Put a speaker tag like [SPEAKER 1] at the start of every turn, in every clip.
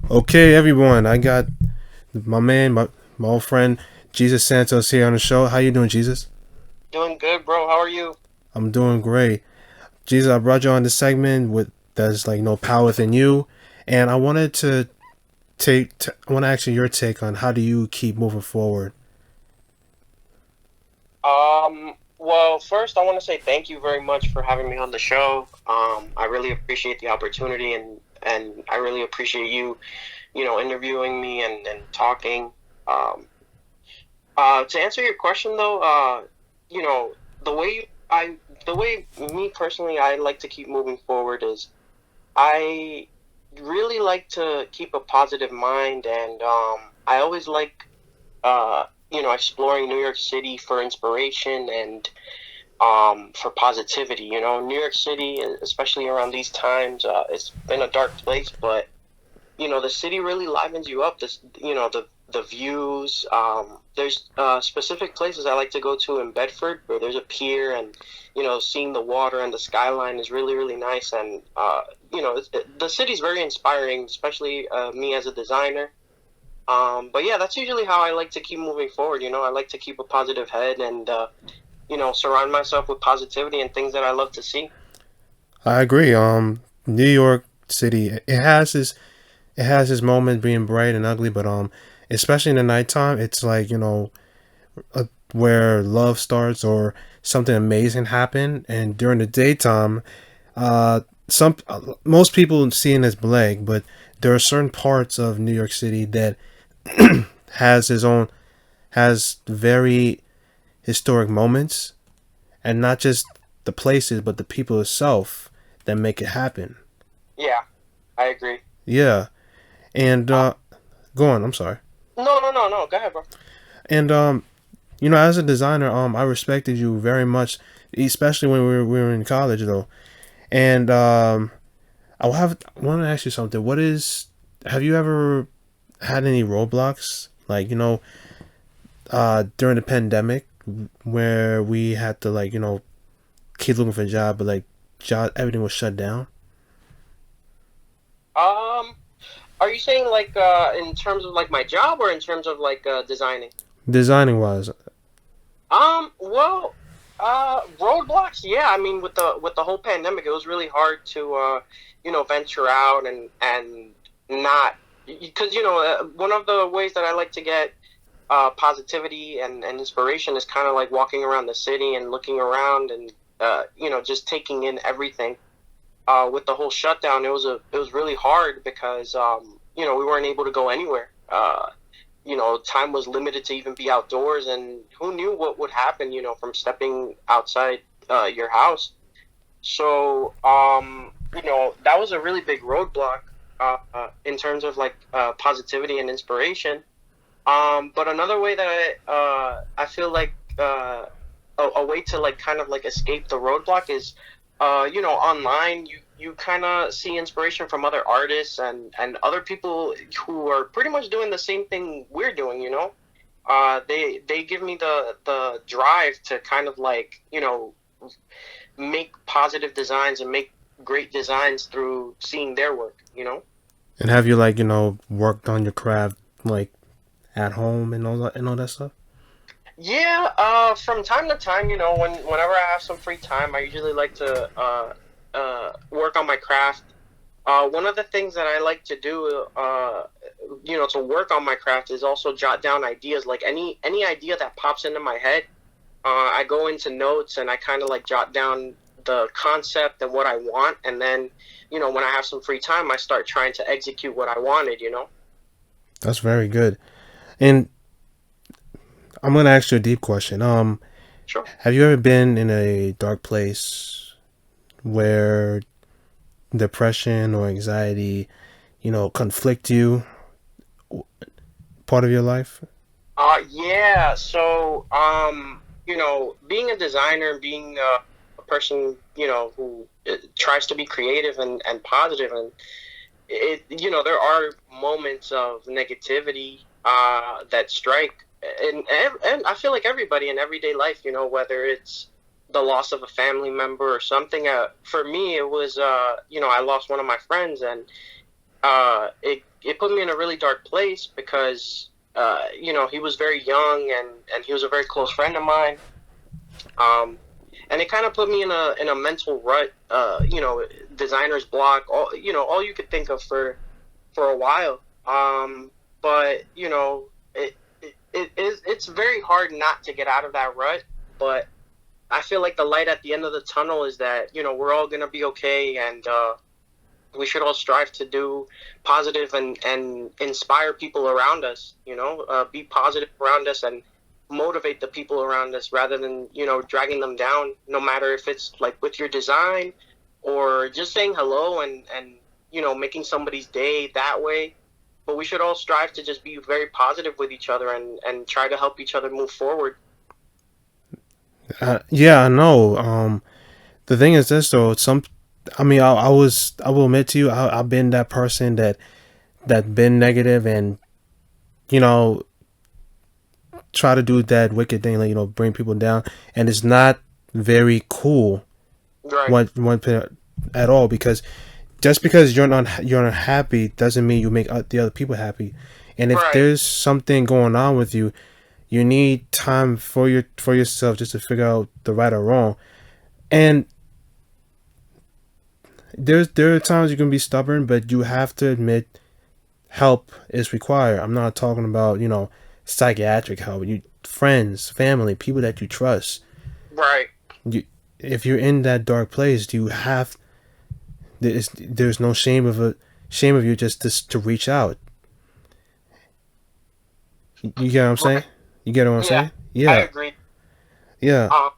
[SPEAKER 1] Okay, everyone. I got my old friend Jesus Santos here on the show. How you doing, Jesus?
[SPEAKER 2] Doing good, bro. How are you?
[SPEAKER 1] I'm doing great. Jesus, I brought you on this segment with there's like no power within you, and I wanted to I want to ask you your take on how do you keep moving forward.
[SPEAKER 2] Well, first I want to say thank you very much for having me on the show. I really appreciate the opportunity and I really appreciate you, interviewing me and talking. Um, to answer your question though, you know, the way I the way me personally I like to keep moving forward is I really like to keep a positive mind and I always like exploring New York City for inspiration and for positivity. New York City, especially around these times, it's been a dark place, but the city really livens you up. The views. There's specific places I like to go to in Bedford where there's a pier, and seeing the water and the skyline is really really nice. And the city's very inspiring, especially me as a designer. But yeah, that's usually how I like to keep moving forward. I like to keep a positive head and surround myself with positivity and things that I love to see.
[SPEAKER 1] I agree. New York City it has its moment being bright and ugly, but especially in the nighttime, it's like where love starts or something amazing happen, and during the daytime, some most people see it as black, but there are certain parts of New York City that has his own has very historic moments, and not just the places but the people itself that make it happen.
[SPEAKER 2] Yeah, I agree.
[SPEAKER 1] Yeah, and
[SPEAKER 2] Uh,
[SPEAKER 1] go on. I'm sorry.
[SPEAKER 2] no, no, no, no. Go ahead, bro.
[SPEAKER 1] And as a designer, I respected you very much, especially when we were in college, though. And I want to ask you something. Have you ever had any roadblocks, like during the pandemic, where we had to keep looking for a job, but everything was shut down.
[SPEAKER 2] Um, are you saying like in terms of like my job or in terms of like designing?
[SPEAKER 1] Designing wise.
[SPEAKER 2] Well, roadblocks. Yeah, I mean with the whole pandemic, it was really hard to venture out and not because one of the ways that I like to get positivity and inspiration is kind of like walking around the city and looking around and just taking in everything. With the whole shutdown, it was really hard because we weren't able to go anywhere. Time was limited to even be outdoors, and who knew what would happen, from stepping outside your house. So, that was a really big roadblock in terms of like positivity and inspiration. But another way that I feel like a way to like kind of like escape the roadblock is online you kind of see inspiration from other artists and other people who are pretty much doing the same thing we're doing. They give me the drive to kind of like make positive designs and make great designs through seeing their work.
[SPEAKER 1] And have you worked on your craft like at home and all that stuff?
[SPEAKER 2] Yeah, from time to time, whenever I have some free time, I usually like to work on my craft. One of the things that I like to do, to work on my craft is also jot down ideas. Like any idea that pops into my head, I go into notes and I kind of like jot down the concept and what I want, and then when I have some free time, I start trying to execute what I wanted.
[SPEAKER 1] That's very good. And I'm gonna ask you a deep question.
[SPEAKER 2] Sure.
[SPEAKER 1] Have you ever been in a dark place where depression or anxiety, conflict you part of your life?
[SPEAKER 2] Yeah. So, being a designer and being a person, who tries to be creative and positive, and there are moments of negativity that strike, and I feel like everybody in everyday life, whether it's the loss of a family member or something. For me, it was, I lost one of my friends, and it put me in a really dark place because he was very young and he was a very close friend of mine. Um, and it kind of put me in a mental rut. Designer's block. All you could think of for a while. But it's very hard not to get out of that rut. But I feel like the light at the end of the tunnel is that we're all gonna be okay, and we should all strive to do positive and inspire people around us. Be positive around us and motivate the people around us rather than dragging them down. No matter if it's like with your design or just saying hello and making somebody's day that way. But we should all strive to just be very positive with each other and try to help each other move forward.
[SPEAKER 1] Yeah, I know. The thing is this though. I mean, I will admit to you, I've been that person that been negative and you know try to do that wicked thing, like bring people down, and it's not very cool.
[SPEAKER 2] Right,
[SPEAKER 1] One at all, because just because you're not happy doesn't mean you make the other people happy. And if
[SPEAKER 2] right.
[SPEAKER 1] there's something going on with you, you need time for yourself just to figure out the right or wrong. And there are times you can be stubborn, but you have to admit help is required. I'm not talking about psychiatric help. You friends, family, people that you trust.
[SPEAKER 2] Right.
[SPEAKER 1] You if you're in that dark place, you have there's no shame of you just to reach out. You get what I'm saying?
[SPEAKER 2] Right.
[SPEAKER 1] You get what I'm
[SPEAKER 2] Yeah,
[SPEAKER 1] saying?
[SPEAKER 2] I
[SPEAKER 1] Yeah,
[SPEAKER 2] agree.
[SPEAKER 1] yeah,
[SPEAKER 2] Um,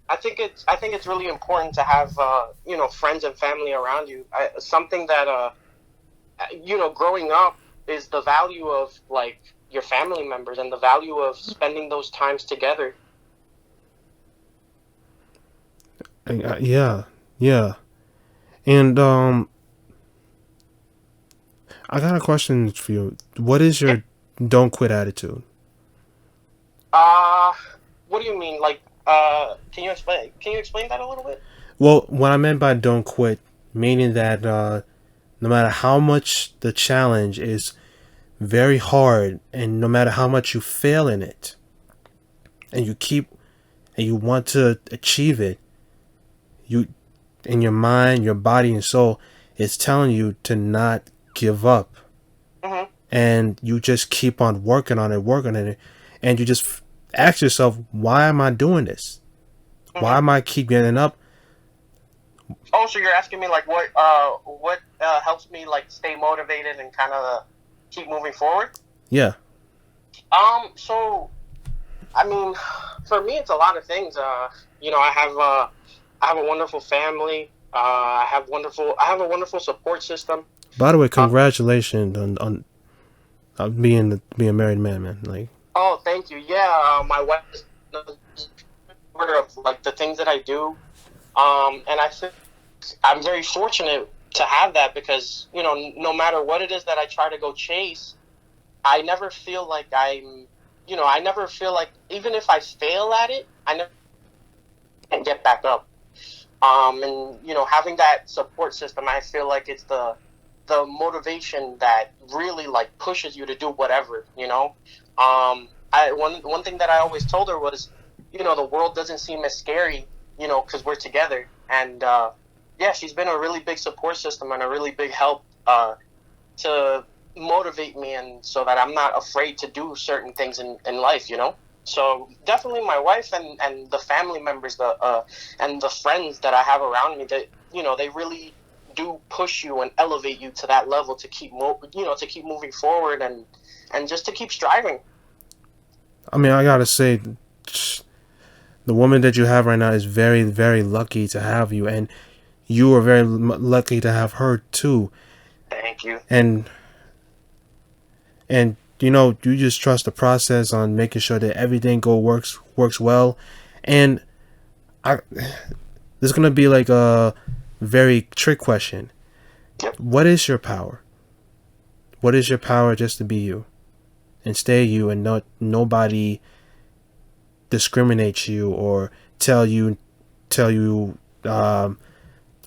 [SPEAKER 2] I think it's really important to have friends and family around you. Something that growing up is the value of like your family members and the value of spending those times together.
[SPEAKER 1] yeah, yeah. And I got a question for you. What is
[SPEAKER 2] Yeah.
[SPEAKER 1] your don't quit attitude?
[SPEAKER 2] Uh, what do you mean? Like, can you explain that a little bit?
[SPEAKER 1] Well, what I meant by don't quit, meaning that no matter how much the challenge is very hard, and no matter how much you fail in it, and you want to achieve it, you in your mind, your body, and soul, it's telling you to not give up,
[SPEAKER 2] Mm-hmm.
[SPEAKER 1] and you just keep on working on it, and you just ask yourself, why am I doing this? Why
[SPEAKER 2] Mm-hmm.
[SPEAKER 1] am I keep getting up?
[SPEAKER 2] Oh, so you're asking me like what helps me like stay motivated and kind of keep moving forward?
[SPEAKER 1] Yeah.
[SPEAKER 2] So I mean, for me, it's a lot of things. I have a wonderful family. I have a wonderful support system.
[SPEAKER 1] By the way,
[SPEAKER 2] Uh,
[SPEAKER 1] congratulations on being a married man, man. Like,
[SPEAKER 2] oh, thank you. Yeah, my wife is supporter of like the things that I do. And I think I'm very fortunate to have that because no matter what it is that I try to go chase, I never feel like I never feel like even if I fail at it, I never can get back up. And having that support system, I feel like it's the motivation that really like pushes you to do whatever. I one thing that I always told her was, the world doesn't seem as scary, because we're together. And yeah, she's been a really big support system and a really big help to motivate me, and so that I'm not afraid to do certain things in life. So definitely my wife and the family members, and the friends that I have around me, that they really do push you and elevate you to that level to to keep moving forward and just to keep striving.
[SPEAKER 1] I mean, I gotta say, the woman that you have right now is very, very lucky to have you, and you are very lucky to have her too.
[SPEAKER 2] Thank you.
[SPEAKER 1] And you just trust the process on making sure that everything works well. And I, this is gonna be like a very trick question.
[SPEAKER 2] Yep.
[SPEAKER 1] What is your power? What is your power just to be you and stay you, and not nobody discriminates you or tell you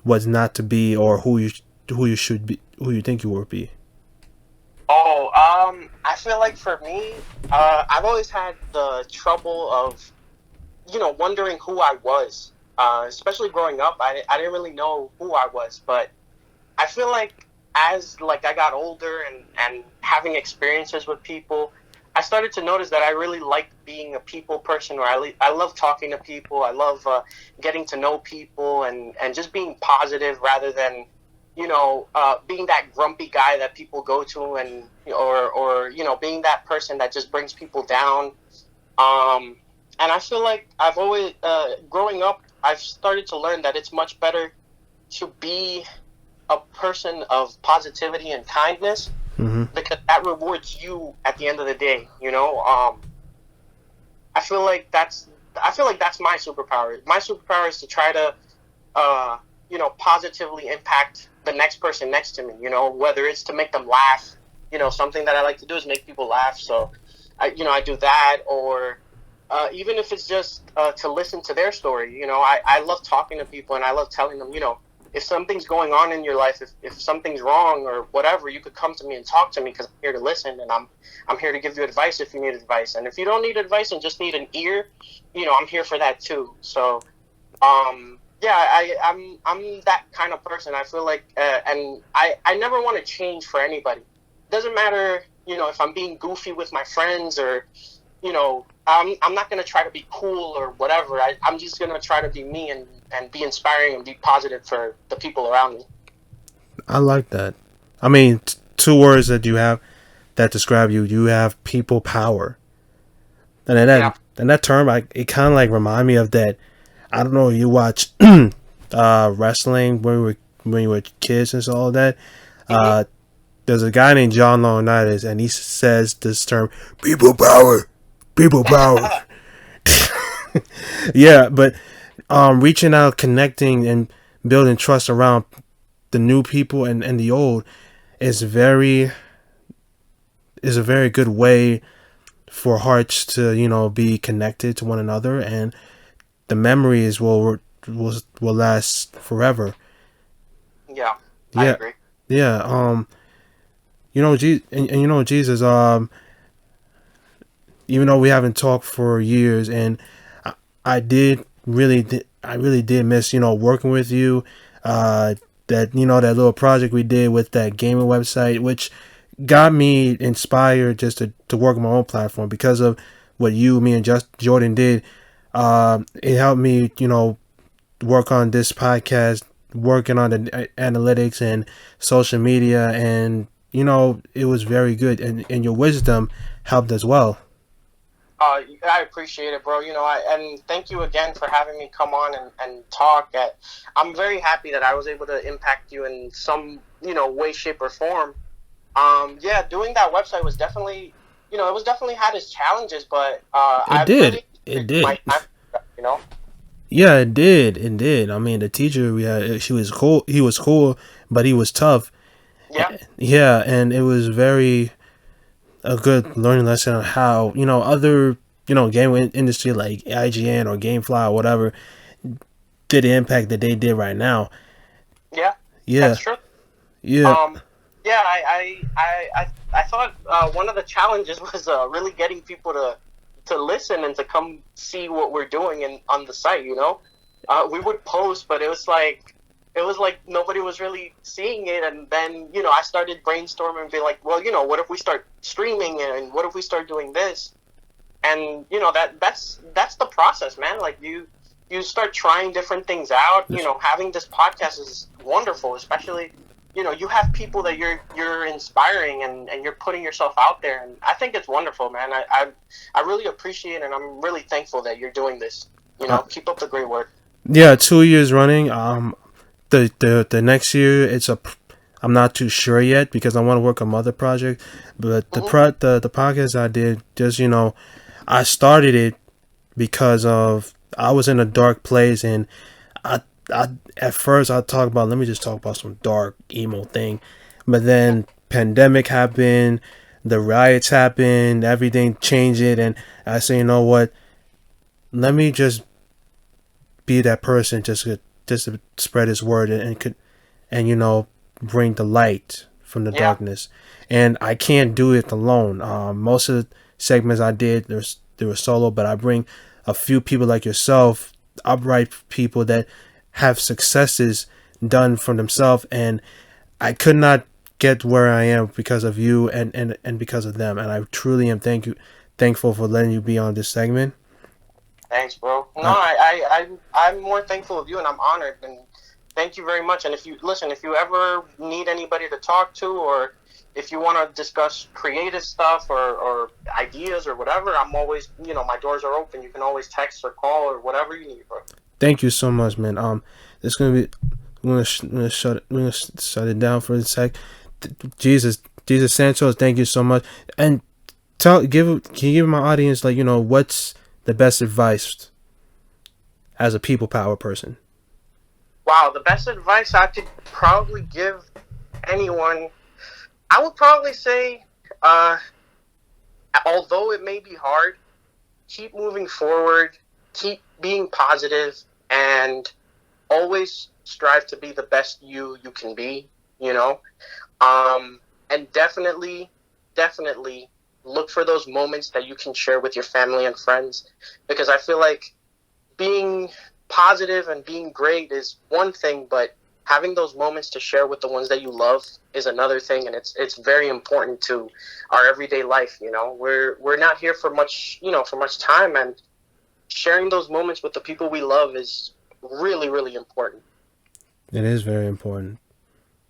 [SPEAKER 1] what's not to be, or who you should be, who you think you will be.
[SPEAKER 2] I feel like for me, I've always had the trouble of, wondering who I was. Especially growing up, I didn't really know who I was, but I feel like as like I got older and having experiences with people, I started to notice that I really like being a people person, or I love talking to people. I love getting to know people and just being positive rather than being that grumpy guy that people go to or being that person that just brings people down. Um, and I feel like I've always growing up, I've started to learn that it's much better to be a person of positivity and kindness
[SPEAKER 1] Mm-hmm.
[SPEAKER 2] because that rewards you at the end of the day. I feel like that's my superpower. My superpower is to try to positively impact the next person next to me. Whether it's to make them laugh. Something that I like to do is make people laugh. So I do that, or even if it's just to listen to their story. I love talking to people and I love telling them, if something's going on in your life, if something's wrong or whatever, you could come to me and talk to me because I'm here to listen, and I'm here to give you advice if you need advice. And if you don't need advice and just need an ear, I'm here for that too. So, yeah, I'm that kind of person. I feel like, and I never want to change for anybody. Doesn't matter, if I'm being goofy with my friends or, I'm not gonna try to be cool or whatever. I'm just gonna try to be me and be inspiring and be positive for the people around me.
[SPEAKER 1] I like that. I mean, two words that you have that describe you. You have people power, and then
[SPEAKER 2] Yeah.
[SPEAKER 1] that term, it kind of like remind me of that. I don't know. You watch wrestling when we were kids and so all that.
[SPEAKER 2] Mm-hmm.
[SPEAKER 1] There's a guy named John Laurinaitis, and he says this term, "people power, people power." Yeah, but reaching out, connecting, and building trust around the new people and the old is a very good way for hearts to be connected to one another, and the memories will last forever.
[SPEAKER 2] Yeah, I
[SPEAKER 1] Yeah,
[SPEAKER 2] agree.
[SPEAKER 1] yeah. Jesus. Even though we haven't talked for years, and I I really did miss working with you. That that little project we did with that gaming website, which got me inspired just to work on my own platform because of what me and just Jordan did. It helped me work on this podcast, working on the analytics and social media, and it was very good, and your wisdom helped as well.
[SPEAKER 2] I appreciate it, bro. And thank you again for having me come on and talk. I'm very happy that I was able to impact you in some, way, shape, or form. Yeah, doing that website was definitely, it was definitely had its challenges, but
[SPEAKER 1] It
[SPEAKER 2] I
[SPEAKER 1] did.
[SPEAKER 2] really
[SPEAKER 1] It
[SPEAKER 2] enjoyed my
[SPEAKER 1] did.
[SPEAKER 2] time. You know.
[SPEAKER 1] Yeah, it did. It did. I mean, the teacher we had, she was cool. He was cool, but he was tough.
[SPEAKER 2] Yeah.
[SPEAKER 1] Yeah, and it was very a good learning lesson on how other game industry like IGN or GameFly or whatever did the impact that they did right now.
[SPEAKER 2] Yeah.
[SPEAKER 1] Yeah,
[SPEAKER 2] That's true.
[SPEAKER 1] yeah,
[SPEAKER 2] Um, yeah, I thought one of the challenges was really getting people to listen and to come see what we're doing on the site. We would post, but it was like nobody was really seeing it. And then I started brainstorming and be like, well, what if we start streaming and what if we start doing this? And that's the process, man. Like you start trying different things out. Having this podcast is wonderful, especially you have people that you're inspiring and you're putting yourself out there, and I think it's wonderful, man. I really appreciate it, and I'm really thankful that you're doing this.
[SPEAKER 1] uh,
[SPEAKER 2] Keep up the great work.
[SPEAKER 1] yeah. 2 years running. The next year I'm not too sure yet because I want to work on other projects. But
[SPEAKER 2] Hmm.
[SPEAKER 1] the podcast I did, just I started it because of I was in a dark place, and I I at first I talk about let me just talk about some dark emo thing, but then pandemic happened, the riots happened, everything changed it, and I say, you know what, let me just be that person, just to spread his word and could and bring the light from the
[SPEAKER 2] Yeah.
[SPEAKER 1] darkness, and I can't do it alone. Most of the segments I did, they were solo, but I bring a few people like yourself, upright people that have successes done for themselves, and I could not get where I am because of you and because of them, and I truly am thankful for letting you be on this segment.
[SPEAKER 2] Thanks, bro. No,
[SPEAKER 1] Uh,
[SPEAKER 2] I'm more thankful of you, and I'm honored, and thank you very much. And if you ever need anybody to talk to, or if you want to discuss creative stuff or ideas or whatever, I'm always, my doors are open. You can always text or call or whatever you need, bro.
[SPEAKER 1] Thank you so much, man. It's gonna be. We're gonna shut it down for a sec. Jesus Santos, thank you so much. And can you give my audience, like, what's the best advice as a people power person?
[SPEAKER 2] Wow, the best advice I could probably give anyone, I would probably say, although it may be hard, keep moving forward, keep being positive, and always strive to be the best you can be, and definitely look for those moments that you can share with your family and friends, because I feel like being positive and being great is one thing, but having those moments to share with the ones that you love is another thing, and it's very important to our everyday life. We're not here for much time, and sharing those moments with the people we love is really, really important.
[SPEAKER 1] It is very important,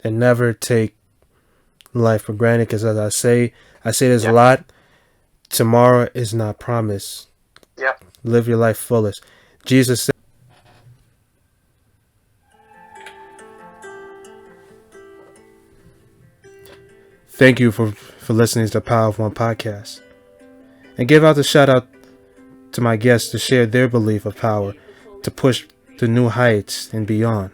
[SPEAKER 1] and never take life for granted. Because as I say this a lot. Tomorrow is not promised.
[SPEAKER 2] Yeah.
[SPEAKER 1] Live your life fullest. Jesus said. Thank you for listening to the Po1podcast. And give out the shout out to my guests to share their belief of power, to push to new heights and beyond.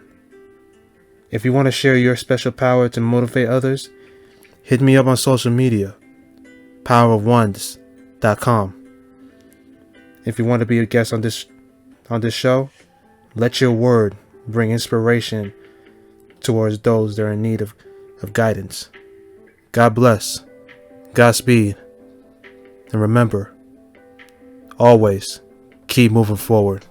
[SPEAKER 1] If you want to share your special power to motivate others, hit me up on social media, powerofones.com. If you want to be a guest on this show, let your word bring inspiration towards those that are in need of guidance. God bless, Godspeed, and remember, always keep moving forward.